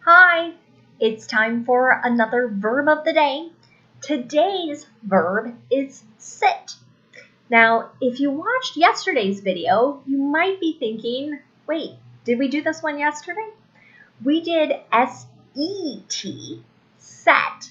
Hi, it's time for another verb of the day. Today's verb is sit. Now, if you watched yesterday's video, you might be thinking, wait, did we do this one yesterday? We did S-E-T, set.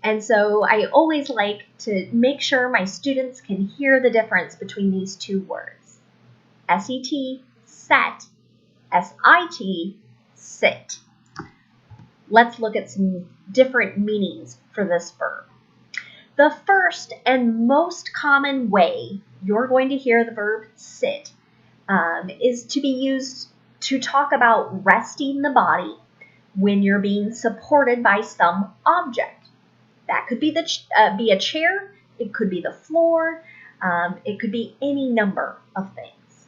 And so I always like to make sure my students can hear the difference between these two words. S-E-T, set, S-I-T, sit. Let's look at some different meanings for this verb. The first and most common way you're going to hear the verb sit is to be used to talk about resting the body when you're being supported by some object. That could be be a chair, it could be the floor, it could be any number of things.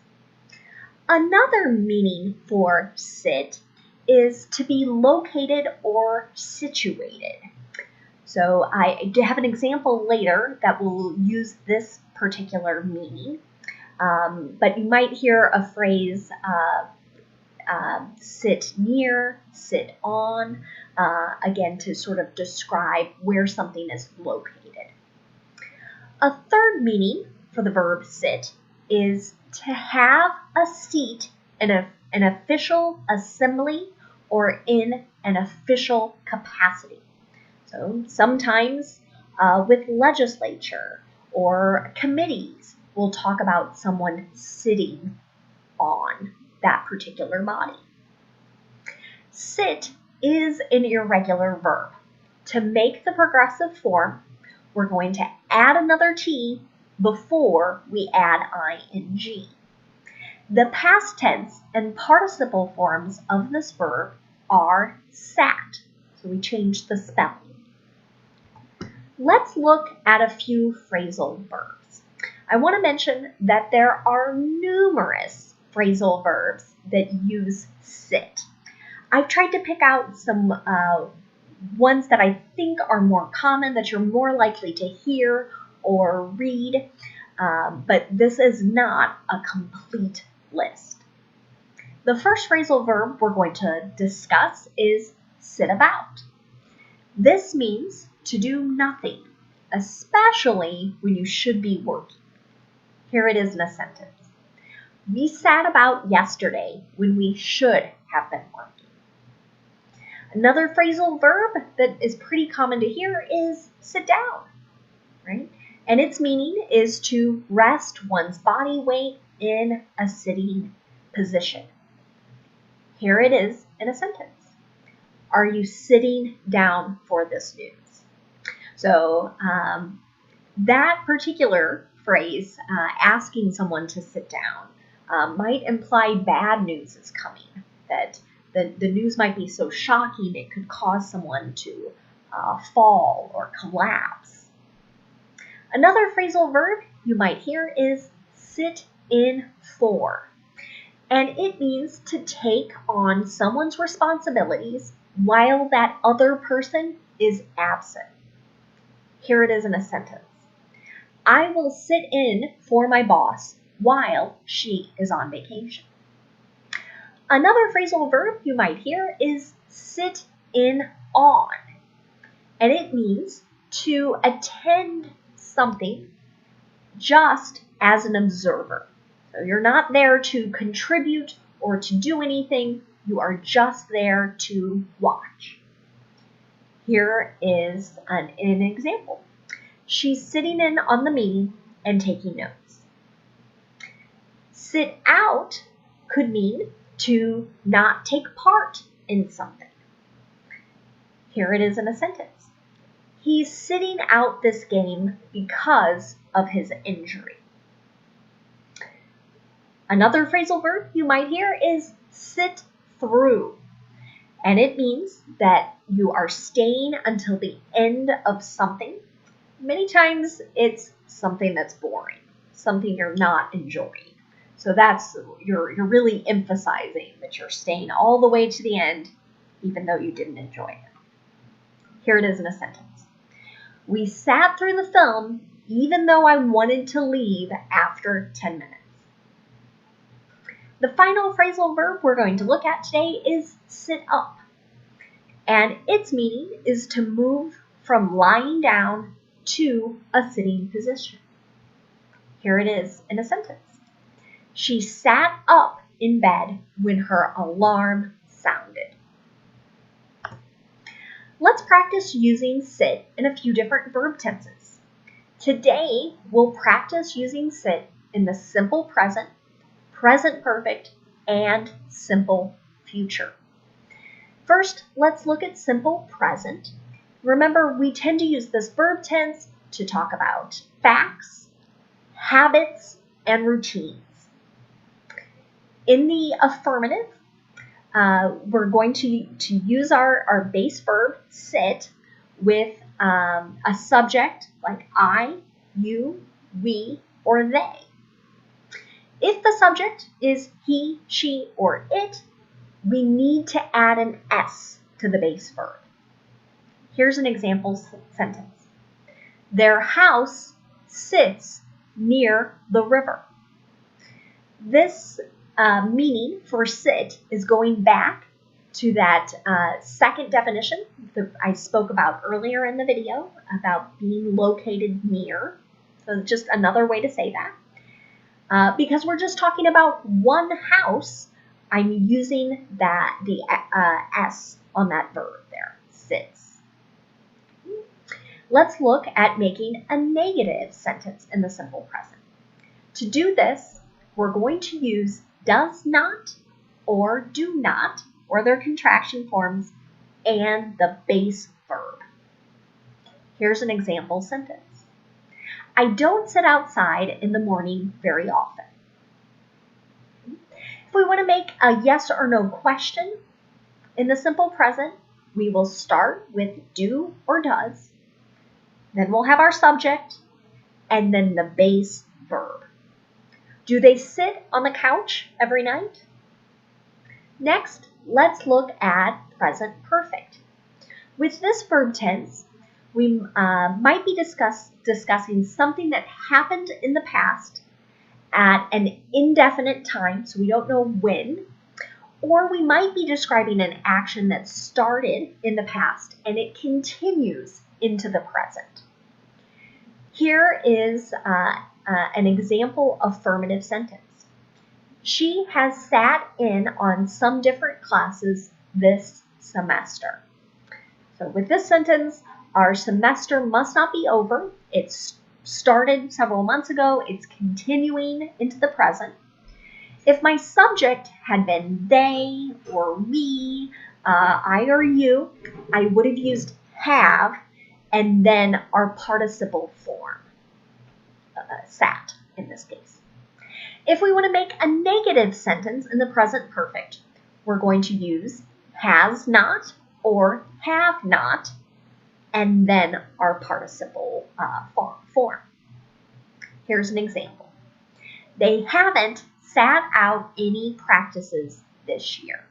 Another meaning for sit is to be located or situated. So I have an example later that will use this particular meaning, but you might hear a phrase, sit near, sit on, again to sort of describe where something is located. A third meaning for the verb sit is to have a seat in an official assembly or in an official capacity. So sometimes with legislature or committees, we'll talk about someone sitting on that particular body. Sit is an irregular verb. To make the progressive form, we're going to add another T before we add ing. The past tense and participle forms of this verb are sat, so we changed the spelling. Let's look at a few phrasal verbs. I want to mention that there are numerous phrasal verbs that use sit. I've tried to pick out some ones that I think are more common, that you're more likely to hear or read, but this is not a complete list. The first phrasal verb we're going to discuss is sit about. This means to do nothing, especially when you should be working. Here it is in a sentence. We sat about yesterday when we should have been working. Another phrasal verb that is pretty common to hear is sit down, right? And its meaning is to rest one's body weight in a sitting position. Here it is in a sentence. Are you sitting down for this news? So that particular phrase, asking someone to sit down, might imply bad news is coming, that the news might be so shocking it could cause someone to fall or collapse. Another phrasal verb you might hear is sit in for, and it means to take on someone's responsibilities while that other person is absent. Here it is in a sentence. I will sit in for my boss while she is on vacation. Another phrasal verb you might hear is sit in on, and it means to attend something just as an observer. So you're not there to contribute or to do anything, you are just there to watch. Here is an example. She's sitting in on the meeting and taking notes. Sit out could mean to not take part in something. Here it is in a sentence. He's sitting out this game because of his injury. Another phrasal verb you might hear is sit through, and it means that you are staying until the end of something. Many times it's something that's boring, something you're not enjoying. So you're really emphasizing that you're staying all the way to the end, even though you didn't enjoy it. Here it is in a sentence. We sat through the film even though I wanted to leave after 10 minutes. The final phrasal verb we're going to look at today is sit up. and its meaning is to move from lying down to a sitting position. Here it is in a sentence. She sat up in bed when her alarm sounded. Let's practice using sit in a few different verb tenses. Today, we'll practice using sit in the simple present, present perfect, and simple future. First, let's look at simple present. Remember, we tend to use this verb tense to talk about facts, habits, and routines. In the affirmative, we're going to use our base verb, sit, with a subject like I, you, we, or they. If the subject is he, she, or it, we need to add an S to the base verb. Here's an example sentence. Their house sits near the river. This meaning for sit is going back to that second definition that I spoke about earlier in the video about being located near. So just another way to say that. Because we're just talking about one house, I'm using the S on that verb there, sits. Let's look at making a negative sentence in the simple present. To do this, we're going to use does not or do not, or their contraction forms, and the base verb. Here's an example sentence. I don't sit outside in the morning very often. If we want to make a yes or no question in the simple present, we will start with do or does, then we'll have our subject, and then the base verb. Do they sit on the couch every night? Next, let's look at present perfect. With this verb tense, we might be discussing something that happened in the past at an indefinite time, so we don't know when, or we might be describing an action that started in the past and it continues into the present. Here is an example affirmative sentence. She has sat in on some different classes this semester. So with this sentence, our semester must not be over. It's started several months ago. It's continuing into the present. If my subject had been they or we, I or you, I would have used have and then our participle form, sat in this case. If we want to make a negative sentence in the present perfect, we're going to use has not or have not, and then our participle form. Here's an example. They haven't sat out any practices this year.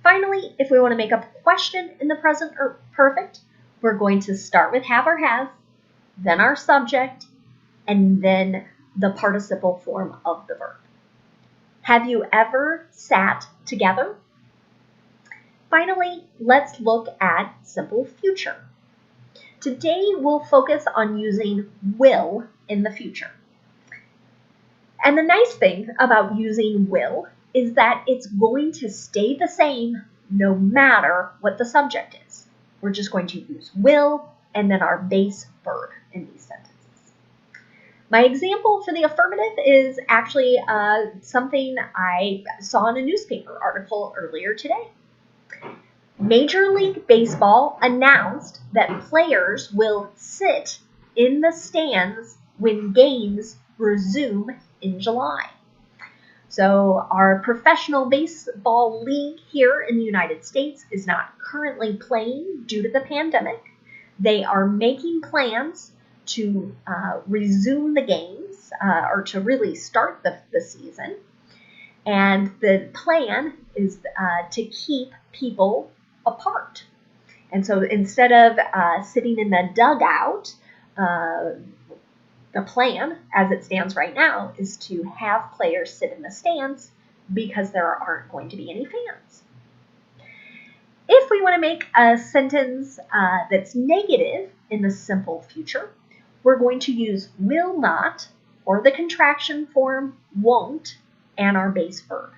Finally, if we want to make up a question in the present perfect, we're going to start with have or has, then our subject, and then the participle form of the verb. Have you ever sat together? Finally, let's look at simple future. Today, we'll focus on using will in the future. And the nice thing about using will is that it's going to stay the same no matter what the subject is. We're just going to use will and then our base verb in these sentences. My example for the affirmative is actually something I saw in a newspaper article earlier today. Major League Baseball announced that players will sit in the stands when games resume in July. So our professional baseball league here in the United States is not currently playing due to the pandemic. They are making plans to resume the games or to really start the season. And the plan is to keep people apart. And so instead of sitting in the dugout, the plan, as it stands right now, is to have players sit in the stands because there aren't going to be any fans. If we want to make a sentence that's negative in the simple future, we're going to use will not or the contraction form won't and our base verb.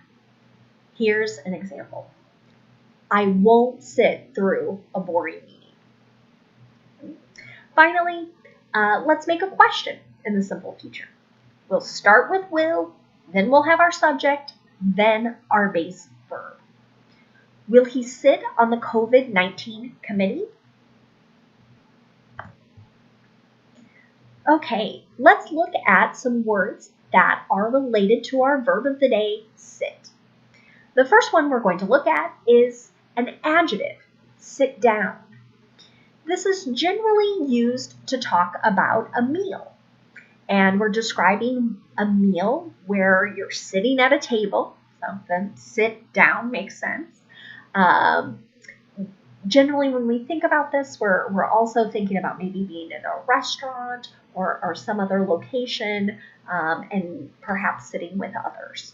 Here's an example. I won't sit through a boring meeting. Finally, let's make a question in the simple future. We'll start with will, then we'll have our subject, then our base verb. Will he sit on the COVID-19 committee? Okay, let's look at some words that are related to our verb of the day, sit. The first one we're going to look at is an adjective, sit down. This is generally used to talk about a meal. And we're describing a meal where you're sitting at a table. So then sit down makes sense. Generally, when we think about this, we're also thinking about maybe being in a restaurant or some other location and perhaps sitting with others.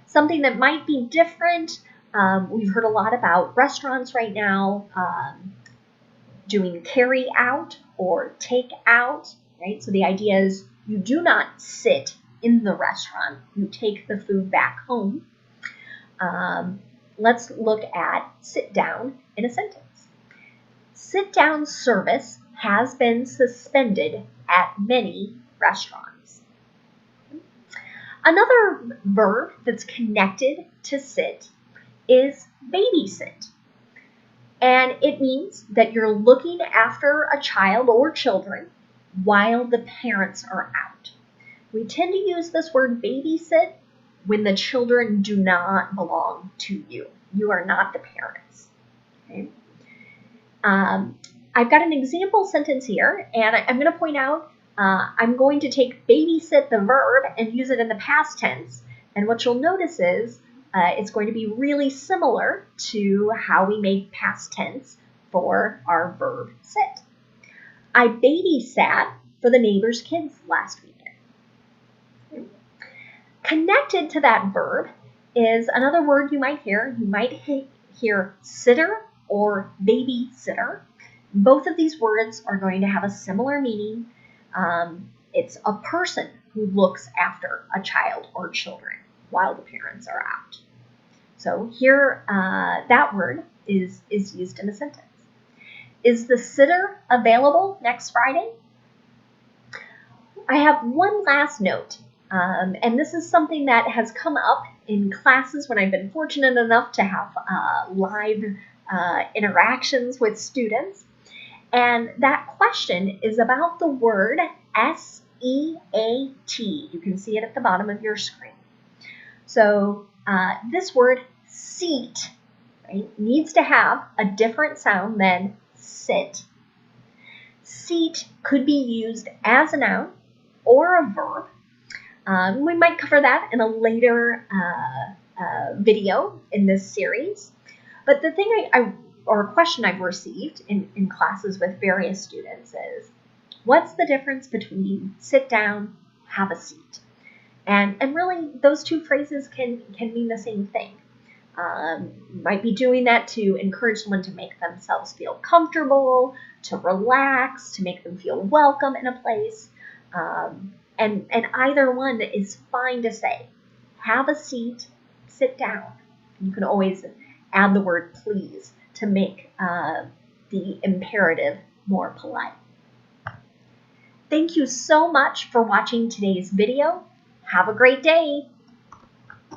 Something that might be different, we've heard a lot about restaurants right now doing carry out or take out, right? So the idea is you do not sit in the restaurant, you take the food back home. Let's look at sit down in a sentence. Sit down service has been suspended at many restaurants. Another verb that's connected to sit is babysit. And it means that you're looking after a child or children while the parents are out. We tend to use this word babysit when the children do not belong to you. You are not the parents. Okay? I've got an example sentence here, and I'm going to point out I'm going to take babysit, the verb, and use it in the past tense. And what you'll notice is it's going to be really similar to how we make past tense for our verb sit. I babysat for the neighbor's kids last weekend. Connected to that verb is another word you might hear. You might hear sitter or babysitter. Both of these words are going to have a similar meaning. It's a person who looks after a child or children while the parents are out. So here, that word is used in a sentence. Is the sitter available next Friday? I have one last note, and this is something that has come up in classes when I've been fortunate enough to have live interactions with students. And that question is about the word S-E-A-T. You can see it at the bottom of your screen. So this word seat, right, needs to have a different sound than sit. Seat could be used as a noun or a verb. We might cover that in a later video in this series. But the thing or question I've received in classes with various students is, what's the difference between sit down, have a seat? And really, those two phrases can mean the same thing. You might be doing that to encourage someone to make themselves feel comfortable, to relax, to make them feel welcome in a place. And either one is fine to say. Have a seat, sit down. You can always add the word please to make the imperative more polite. Thank you so much for watching today's video. Have a great day.